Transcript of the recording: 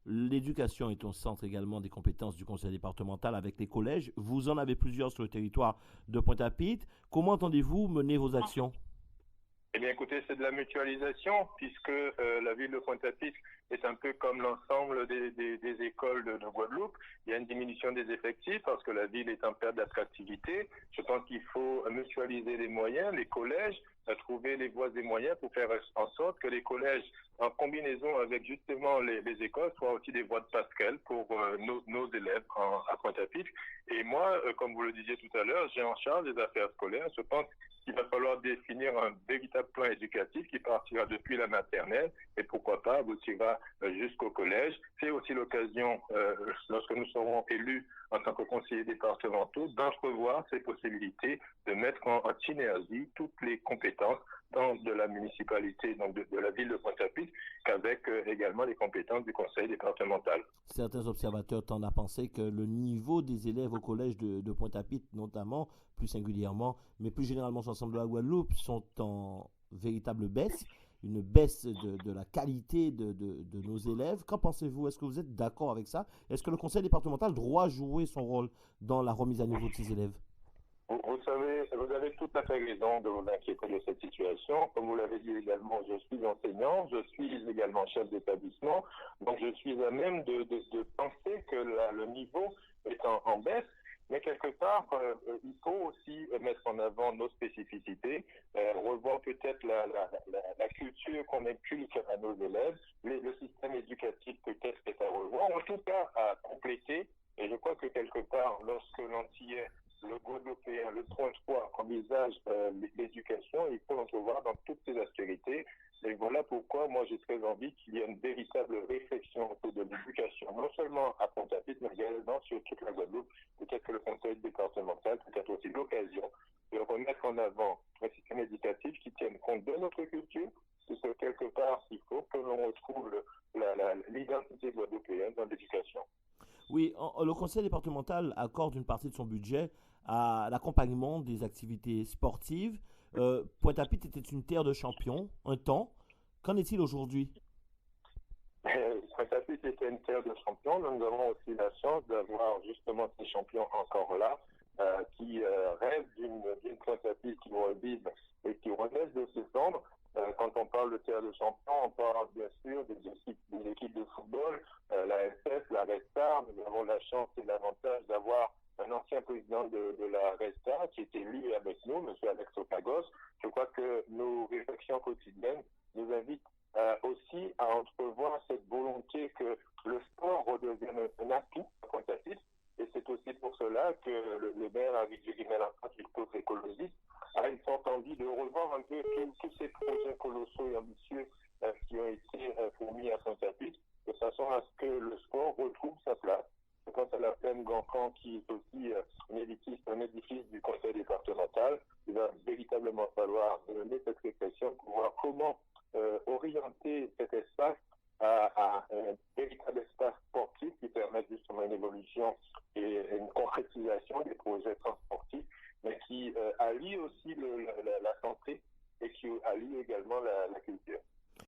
l'éducation est au centre également des compétences du conseil départemental avec les collèges. Vous en avez plusieurs sur le territoire de Pointe-à-Pitre. Comment entendez-vous mener vos actions? Eh bien, écoutez, c'est de la mutualisation, puisque la ville de Pointe-à-Pitre est un peu comme l'ensemble des écoles de Guadeloupe. Il y a une diminution des effectifs parce que la ville est en perte d'attractivité. Je pense qu'il faut mutualiser les moyens, les collèges, trouver les voies et moyens pour faire en sorte que les collèges, en combinaison avec justement les écoles, soient aussi des voies de passerelle pour nos élèves à Pointe-à-Pitre. Et moi, comme vous le disiez tout à l'heure, j'ai en charge des affaires scolaires. Je pense qu'il va falloir définir un véritable plan éducatif qui partira depuis la maternelle et pourquoi pas aboutira jusqu'au collège. C'est aussi l'occasion, lorsque nous serons élus en tant que conseillers départementaux, d'entrevoir ces possibilités, de mettre en synergie toutes les compétences tant de la municipalité, donc de la ville de Pointe-à-Pitre, qu'avec également les compétences du conseil départemental. Certains observateurs tendent à penser que le niveau des élèves au collège de Pointe-à-Pitre, notamment, plus singulièrement, mais plus généralement sur l'ensemble de la Guadeloupe, sont en véritable baisse, une baisse de la qualité de nos élèves. Qu'en pensez-vous? Est-ce que vous êtes d'accord avec ça? Est-ce que le conseil départemental doit jouer son rôle dans la remise à niveau de ses élèves? Vous savez, vous avez tout à fait raison de vous inquiéter de cette situation. Comme vous l'avez dit également, je suis enseignant, je suis également chef d'établissement, donc je suis à même de penser que le niveau est en baisse. Mais quelque part, il faut aussi mettre en avant nos spécificités, revoir peut-être la culture qu'on inculque à nos élèves, le système éducatif peut-être est à revoir, en tout cas à compléter. Et je crois que quelque part, lorsque l'antillais, le Guadeloupéen, le point 3 envisage l'éducation, il faut l'entrevoir dans toutes ses aspérités. Et voilà pourquoi moi j'ai très envie qu'il y ait une véritable réflexion autour de l'éducation, non seulement à Pointe-à-Pitre, mais également sur toute la Guadeloupe. Peut-être que le conseil départemental peut être aussi l'occasion de remettre en avant un système éducatif qui tienne compte de notre culture, parce que quelque part, il faut que l'on retrouve l'identité guadeloupéenne dans l'éducation. Oui, le conseil départemental accorde une partie de son budget à l'accompagnement des activités sportives. Pointe-à-Pitre était une terre de champions, un temps. Qu'en est-il aujourd'hui? Pointe-à-Pitre était une terre de champions. Nous avons aussi la chance d'avoir justement ces champions encore là, qui rêvent d'une Pointe-à-Pitre qui revive et qui renaissent de ses cendres. Quand on parle de terre de champions, on parle bien sûr des équipes de football, la SF, la Resta. Nous avons la chance et l'avantage d'avoir un ancien président de la Resta qui est élu avec nous, M. Alex Opagos. Je crois que nos réflexions quotidiennes nous invitent aussi à entrevoir cette volonté que le sport redevienne un atout à Pointe-à-Pitre. Et c'est aussi pour cela que le maire, avec Grimel Enfant, qui est écologiste, a une forte envie de revoir un peu tous ces projets colossaux et ambitieux qui ont été fournis à Pointe-à-Pitre, de façon à ce que le sport retrouve sa place. Je pense à la plaine Gancan, qui est aussi un édifice du conseil départemental. Il va véritablement falloir mener cette réflexion pour voir comment orienter cet espace à un véritable espace sportif qui permette justement une évolution et une concrétisation des projets transportifs, mais qui allie aussi la santé et qui allie également la culture.